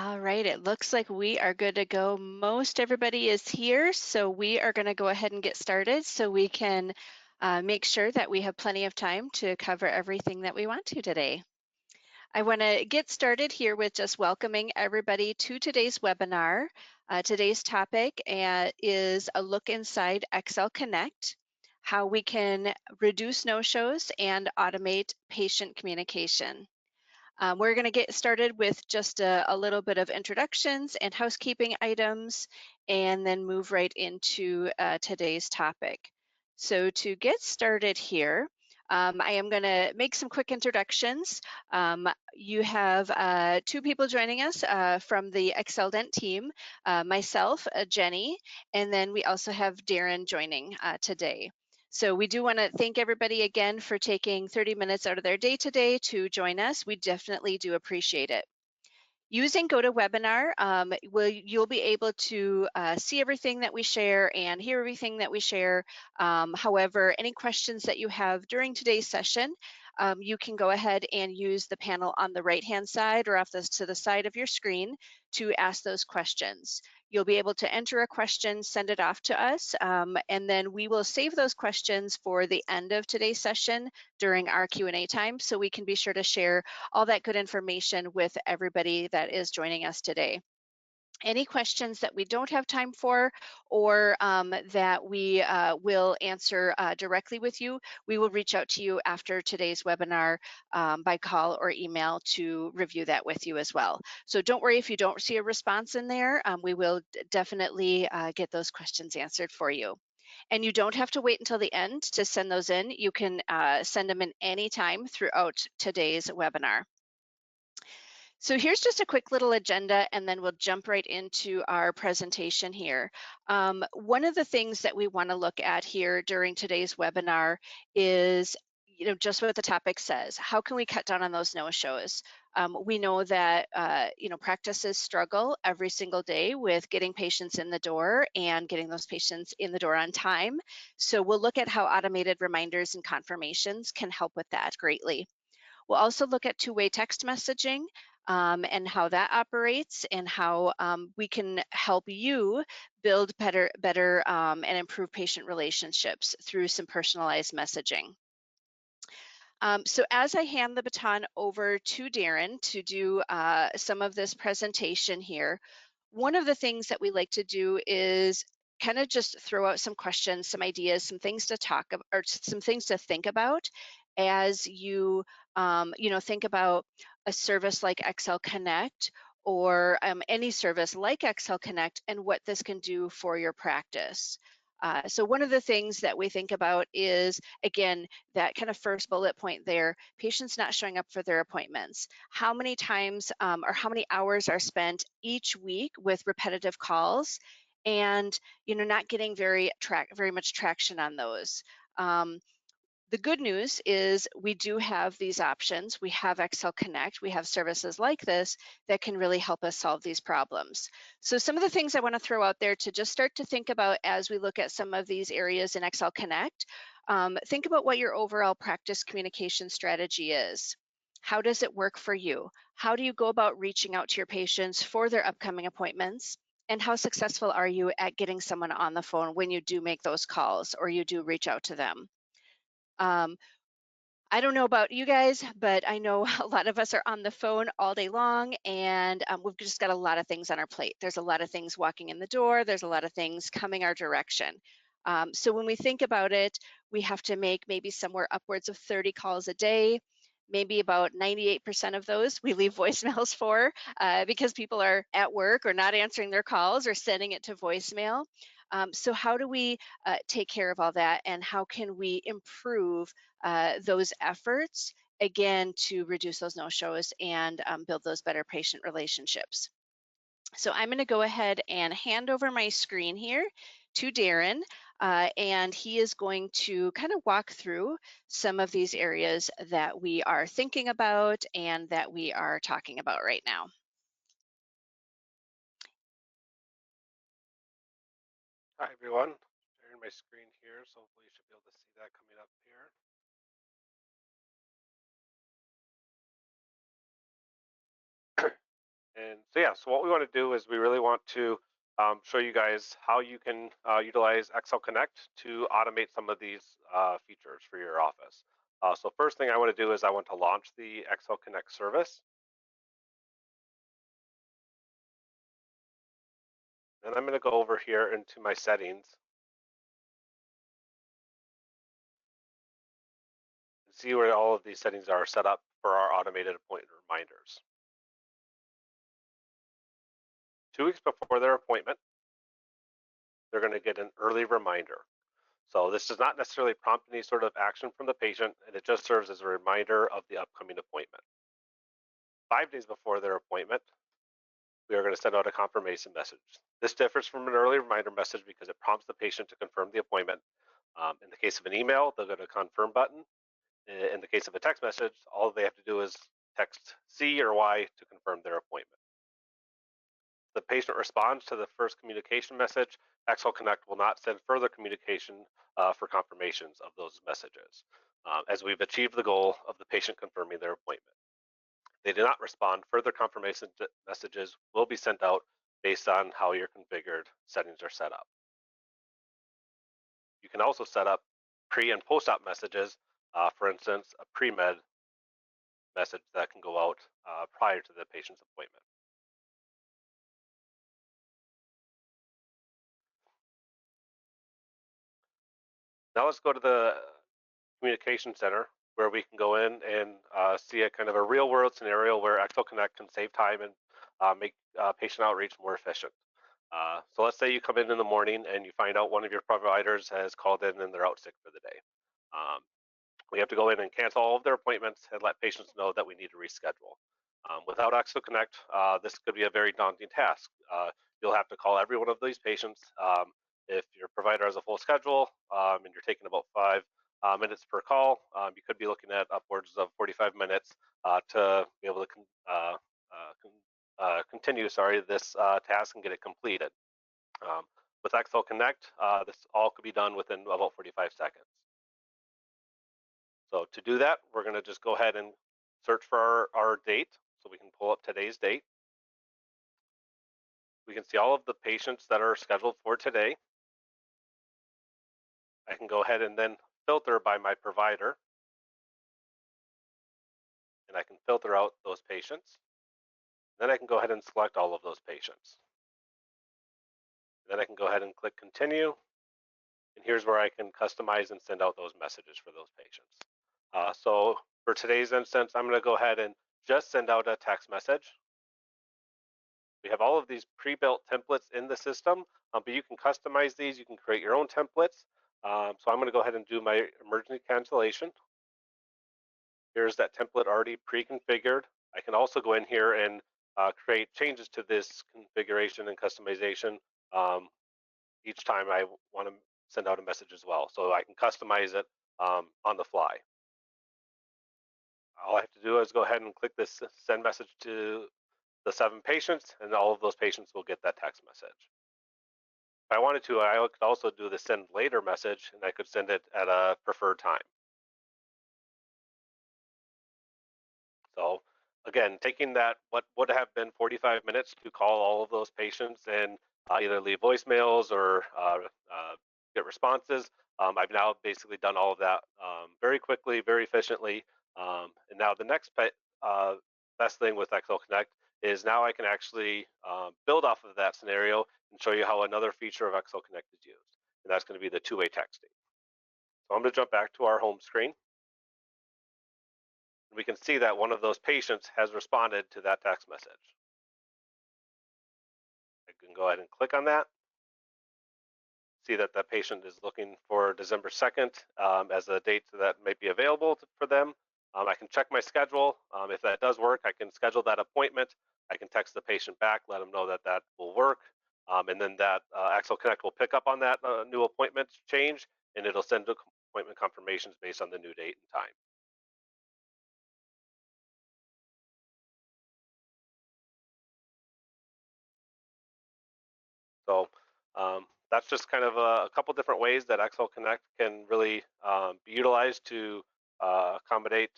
All right, it looks like we are good to go. Most everybody is here, so we are going to go ahead and get started so we can make sure that we have plenty of time to cover everything that we want to today. I want to get started here with just welcoming everybody to today's webinar. Today's topic is a look inside XLConnect, how we can reduce no-shows and automate patient communication. We're going to get started with just a little bit of introductions and housekeeping items, and then move right into today's topic. So to get started here, I am going to make some quick introductions. You have two people joining us from the XLDent team, myself, Jenny, and then we also have Darren joining today. So we do want to thank everybody again for taking 30 minutes out of their day today to join us. We definitely do appreciate it. Using GoToWebinar, you'll be able to see everything that we share and hear everything that we share. However, any questions that you have during today's session, you can go ahead and use the panel on the right-hand side or to the side of your screen to ask those questions. You'll be able to enter a question, send it off to us, and then we will save those questions for the end of today's session during our Q&A time, so we can be sure to share all that good information with everybody that is joining us today. Any questions that we don't have time for, or that we will answer directly with you, we will reach out to you after today's webinar by call or email to review that with you as well. So don't worry if you don't see a response in there. We will definitely get those questions answered for you. And you don't have to wait until the end to send those in. You can send them in any time throughout today's webinar. So here's just a quick little agenda, and then we'll jump right into our presentation here. One of the things that we want to look at here during today's webinar is, just what the topic says. How can we cut down on those no-shows? We know that, practices struggle every single day with getting patients in the door and getting those patients in the door on time. So we'll look at how automated reminders and confirmations can help with that greatly. We'll also look at two-way text messaging and how that operates, and how we can help you build better and improve patient relationships through some personalized messaging. So as I hand the baton over to Darren to do some of this presentation here, one of the things that we like to do is kind of just throw out some questions, some ideas, some things to talk about, or some things to think about as you, think about a service like XL Connect, or any service like XL Connect, and what this can do for your practice. So one of the things that we think about is, again, that kind of first bullet point there, patients not showing up for their appointments. How many times or how many hours are spent each week with repetitive calls, and not getting very much traction on those. The good news is we do have these options. We have XL Connect. We have services like this that can really help us solve these problems. So some of the things I want to throw out there to just start to think about as we look at some of these areas in XL Connect, think about what your overall practice communication strategy is. How does it work for you? How do you go about reaching out to your patients for their upcoming appointments? And how successful are you at getting someone on the phone when you do make those calls or you do reach out to them? Um, I don't know about you guys, but I know a lot of us are on the phone all day long, and we've just got a lot of things on our plate. There's a lot of things walking in the door. There's a lot of things coming our direction. So when we think about it, we have to make maybe somewhere upwards of 30 calls a day. Maybe about 98% of those we leave voicemails for because people are at work or not answering their calls or sending it to voicemail. So how do we take care of all that, and how can we improve those efforts, again, to reduce those no-shows and build those better patient relationships? So I'm going to go ahead and hand over my screen here to Darren, and he is going to kind of walk through some of these areas that we are thinking about and that we are talking about right now. Hi everyone, sharing my screen here, so hopefully you should be able to see that coming up here. And so yeah, so what we want to do is we really want to show you guys how you can utilize XLConnect to automate some of these features for your office. So first thing I want to do is I want to launch the XLConnect service. And I'm going to go over here into my settings and see where all of these settings are set up for our automated appointment reminders. 2 weeks before their appointment, they're going to get an early reminder. So this does not necessarily prompt any sort of action from the patient, and it just serves as a reminder of the upcoming appointment. 5 days before their appointment, we are going to send out a confirmation message. This differs from an early reminder message because it prompts the patient to confirm the appointment. In the case of an email, they'll go to confirm button. In the case of a text message, all they have to do is text C or Y to confirm their appointment. The patient responds to the first communication message, XLConnect will not send further communication for confirmations of those messages, as we've achieved the goal of the patient confirming their appointment. They do not respond, further confirmation messages will be sent out based on how your configured settings are set up. You can also set up pre and post-op messages, for instance, a pre-med message that can go out prior to the patient's appointment. Now let's go to the communication center where we can go in and see a kind of a real world scenario where XLConnect can save time and make patient outreach more efficient. So let's say you come in the morning and you find out one of your providers has called in and they're out sick for the day. Um, we have to go in and cancel all of their appointments and let patients know that we need to reschedule. Without XLConnect, this could be a very daunting task. You'll have to call every one of these patients. If your provider has a full schedule and you're taking about 5 minutes per call, you could be looking at upwards of 45 minutes to be able to continue this task and get it completed. Um, with XLConnect, this all could be done within about 45 seconds. So to do that, we're going to just go ahead and search for our date. So we can pull up today's date. We can see all of the patients that are scheduled for today. I can go ahead and then filter by my provider. And I can filter out those patients. Then I can go ahead and select all of those patients. Then I can go ahead and click continue. And here's where I can customize and send out those messages for those patients. So for today's instance, I'm going to go ahead and just send out a text message. We have all of these pre-built templates in the system, but you can customize these. You can create your own templates. So I'm going to go ahead and do my emergency cancellation. Here's that template already pre-configured. I can also go in here and create changes to this configuration and customization each time I want to send out a message as well. So I can customize it on the fly. All I have to do is go ahead and click this send message to the 7 patients, and all of those patients will get that text message. If I wanted to, I could also do the send later message, and I could send it at a preferred time. So again, taking that, what would have been 45 minutes to call all of those patients and either leave voicemails or get responses, I've now basically done all of that very quickly, very efficiently. And now the next best thing with XLConnect is now I can actually build off of that scenario and show you how another feature of XLConnect is used. And that's going to be the two-way texting. So I'm going to jump back to our home screen. We can see that one of those patients has responded to that text message. I can go ahead and click on that. See that that patient is looking for December 2nd as a date that might be available for them. I can check my schedule. If that does work, I can schedule that appointment. I can text the patient back, let them know that that will work. And then that XLConnect will pick up on that new appointment change, and it'll send appointment confirmations based on the new date and time. So that's just kind of a couple different ways that XLConnect can really be utilized to accommodate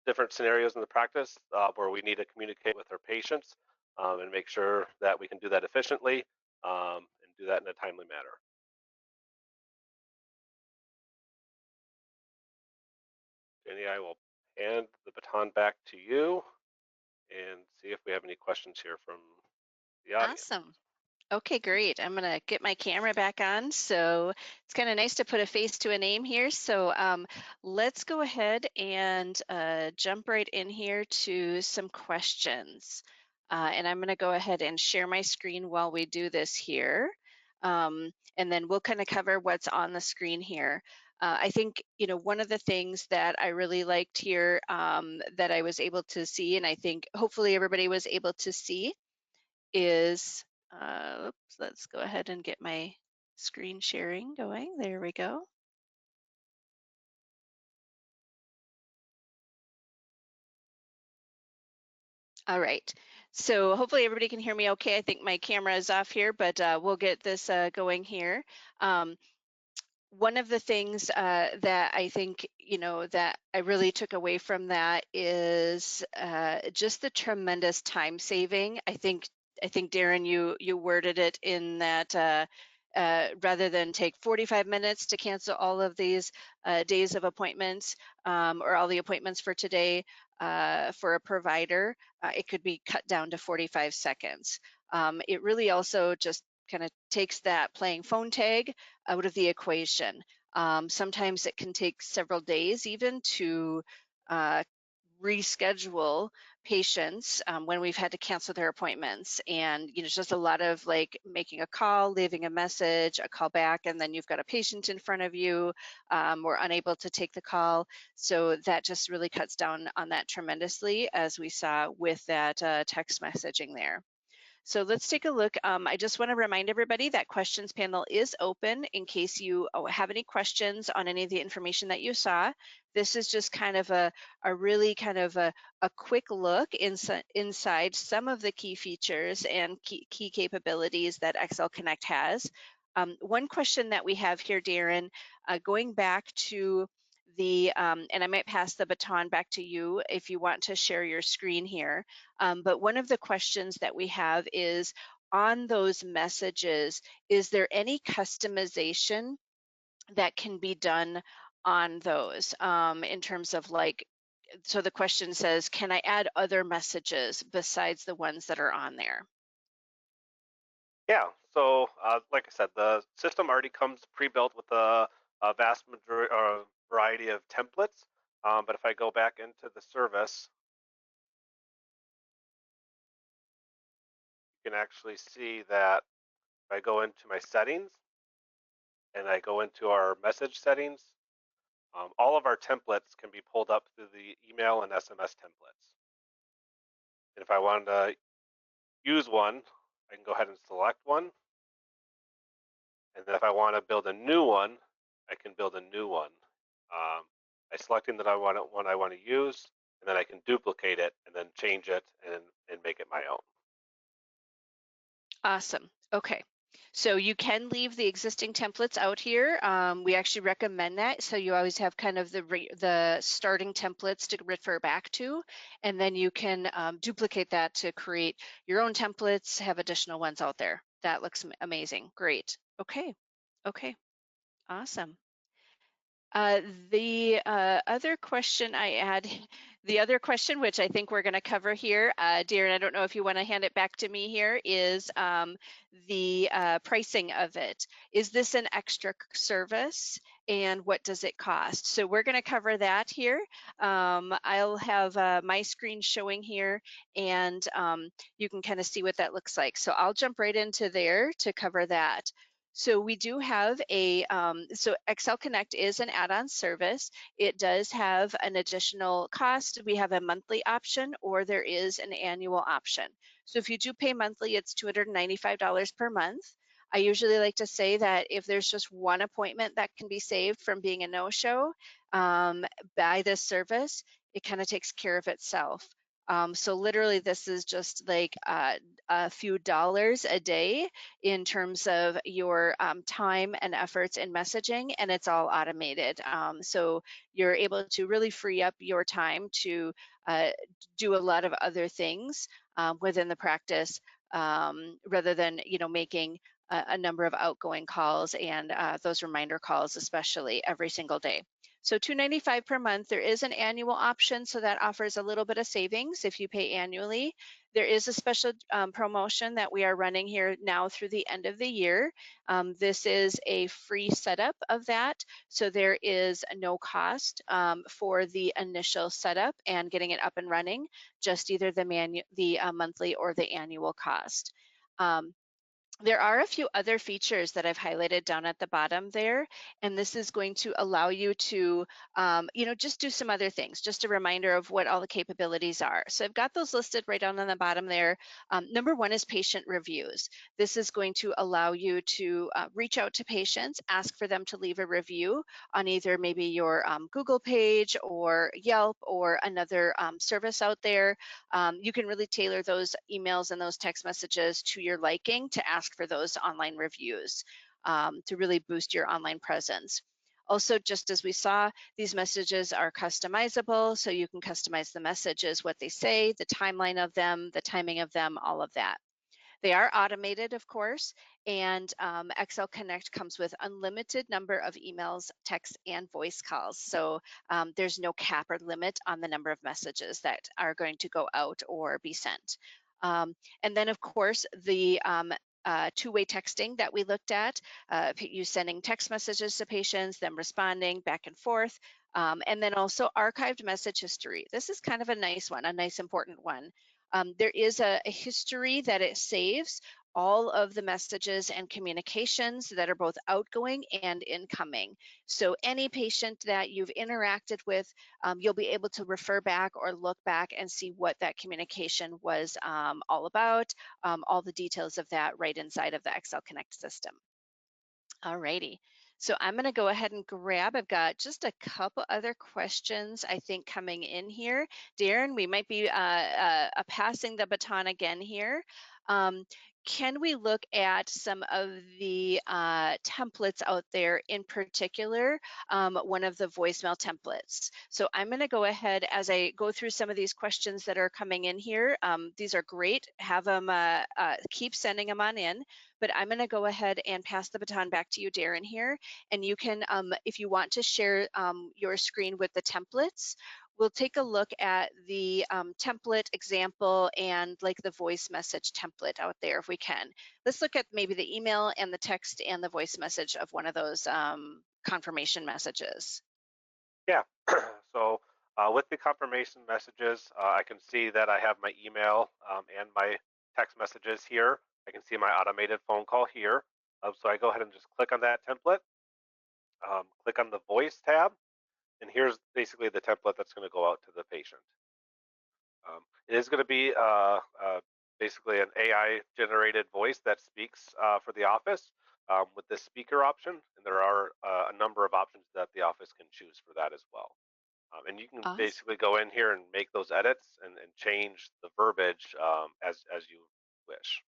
different scenarios in the practice where we need to communicate with our patients. and make sure that we can do that efficiently and do that in a timely manner. Jenny, I will hand the baton back to you and see if we have any questions here from the audience. Awesome. Okay, great. I'm gonna get my camera back on. So it's kind of nice to put a face to a name here. So let's go ahead and jump right in here to some questions. And I'm gonna go ahead and share my screen while we do this here. And then we'll kind of cover what's on the screen here. I think, one of the things that I really liked here that I was able to see, and I think hopefully everybody was able to see, is, oops, let's go ahead and get my screen sharing going. There we go. All right. So hopefully everybody can hear me okay. I think my camera is off here, but we'll get this going here. Um, One of the things that I think, that I really took away from that is just the tremendous time saving. I think Darren, you worded it in that rather than take 45 minutes to cancel all of these days of appointments or all the appointments for today for a provider, it could be cut down to 45 seconds. It really also just kind of takes that playing phone tag out of the equation. Sometimes it can take several days even to uh, reschedule patients when we've had to cancel their appointments. And, it's just a lot of like making a call, leaving a message, a call back, and then you've got a patient in front of you or unable to take the call. So that just really cuts down on that tremendously, as we saw with that text messaging there. So let's take a look. I just want to remind everybody that questions panel is open in case you have any questions on any of the information that you saw. This is just kind of a really kind of a quick look inside some of the key features and key capabilities that XLConnect has. One question that we have here, Darren, going back to and I might pass the baton back to you if you want to share your screen here. But one of the questions that we have is on those messages, is there any customization that can be done on those in terms of like, so the question says, can I add other messages besides the ones that are on there? Yeah, so like I said, the system already comes pre-built with a vast majority variety of templates. But if I go back into the service, you can actually see that if I go into my settings and I go into our message settings, all of our templates can be pulled up through the email and SMS templates. And if I wanted to use one, I can go ahead and select one. And then if I want to build a new one, I can build a new one by selecting that one I want to use, and then I can duplicate it and then change it and make it my own. Awesome. Okay. So you can leave the existing templates out here. We actually recommend that. So you always have kind of the starting templates to refer back to, and then you can duplicate that to create your own templates, have additional ones out there. That looks amazing. Great. Okay. Okay. Awesome. The other question I had, the other question, which I think we're going to cover here, Darren, I don't know if you want to hand it back to me here, is the pricing of it. Is this an extra service and what does it cost? So we're going to cover that here. I'll have my screen showing here and you can kind of see what that looks like. So I'll jump right into there to cover that. So we do have so XLConnect is an add-on service. It does have an additional cost. We have a monthly option or there is an annual option. So if you do pay monthly, it's $295 per month. I usually like to say that if there's just one appointment that can be saved from being a no-show by this service, it kind of takes care of itself. So literally, this is just like a few dollars a day in terms of your time and efforts in messaging, and it's all automated. So you're able to really free up your time to uh, do a lot of other things within the practice, rather than making a number of outgoing calls and those reminder calls, especially every single day. So $295 per month. There is an annual option, so that offers a little bit of savings if you pay annually. There is a special promotion that we are running here now through the end of the year. This is a free setup of that, so there is no cost for the initial setup and getting it up and running, just either the monthly or the annual cost. Um, there are a few other features that I've highlighted down at the bottom there, and this is going to allow you to, just do some other things. Just a reminder of what all the capabilities are. So I've got those listed right down on the bottom there. Number one is patient reviews. This is going to allow you to reach out to patients, ask for them to leave a review on either maybe your Google page or Yelp or another service out there. You can really tailor those emails and those text messages to your liking to ask for those online reviews, to really boost your online presence. Also, just as we saw, these messages are customizable, so you can customize the messages, what they say, the timeline of them, the timing of them, all of that. They are automated, of course, and XL Connect comes with unlimited number of emails, texts, and voice calls. So there's no cap or limit on the number of messages that are going to go out or be sent. And then, of course, the two-way texting that we looked at, you sending text messages to patients, them responding back and forth, and then also archived message history. This is kind of a nice one, a nice important one. There is a history that it saves all of the messages and communications that are both outgoing and incoming. So any patient that you've interacted with, you'll be able to refer back or look back and see what that communication was all about, all the details of that right inside of the XL Connect system. Alrighty. So I'm going to go ahead and I've got just a couple other questions, I think, coming in here. Darren, we might be passing the baton again here. Um, can we look at some of the templates out there, in particular, one of the voicemail templates? So I'm going to go ahead as I go through some of these questions that are coming in here. These are great. Have them, keep sending them on in. But I'm going to go ahead and pass the baton back to you, Darren, here. And you can, if you want to share your screen with the templates, we'll take a look at the template example and like the voice message template out there if we can. Let's look at maybe the email and the text and the voice message of one of those confirmation messages. Yeah. So with the confirmation messages, I can see that I have my email and my text messages here. I can see my automated phone call here. So I go ahead and just click on that template, click on the voice tab, and here's basically the template that's going to go out to the patient. It is going to be basically an AI generated voice that speaks for the office with the speaker option, and there are a number of options that the office can choose for that as well. And you can Awesome. basically go in here and make those edits and change the verbiage as you wish.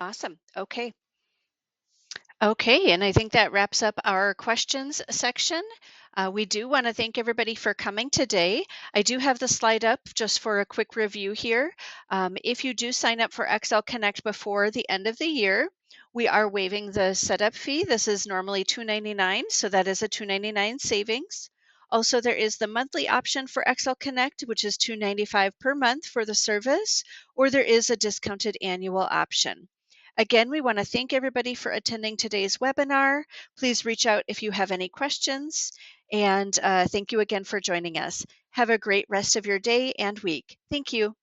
Awesome. Okay. Okay, and I think that wraps up our questions section. We do want to thank everybody for coming today. I do have the slide up just for a quick review here. If you do sign up for XL Connect before the end of the year, we are waiving the setup fee. This is normally $299, so that is a $299 savings. Also, there is the monthly option for XL Connect, which is $295 per month for the service, or there is a discounted annual option. Again, we want to thank everybody for attending today's webinar. Please reach out if you have any questions. And thank you again for joining us. Have a great rest of your day and week. Thank you.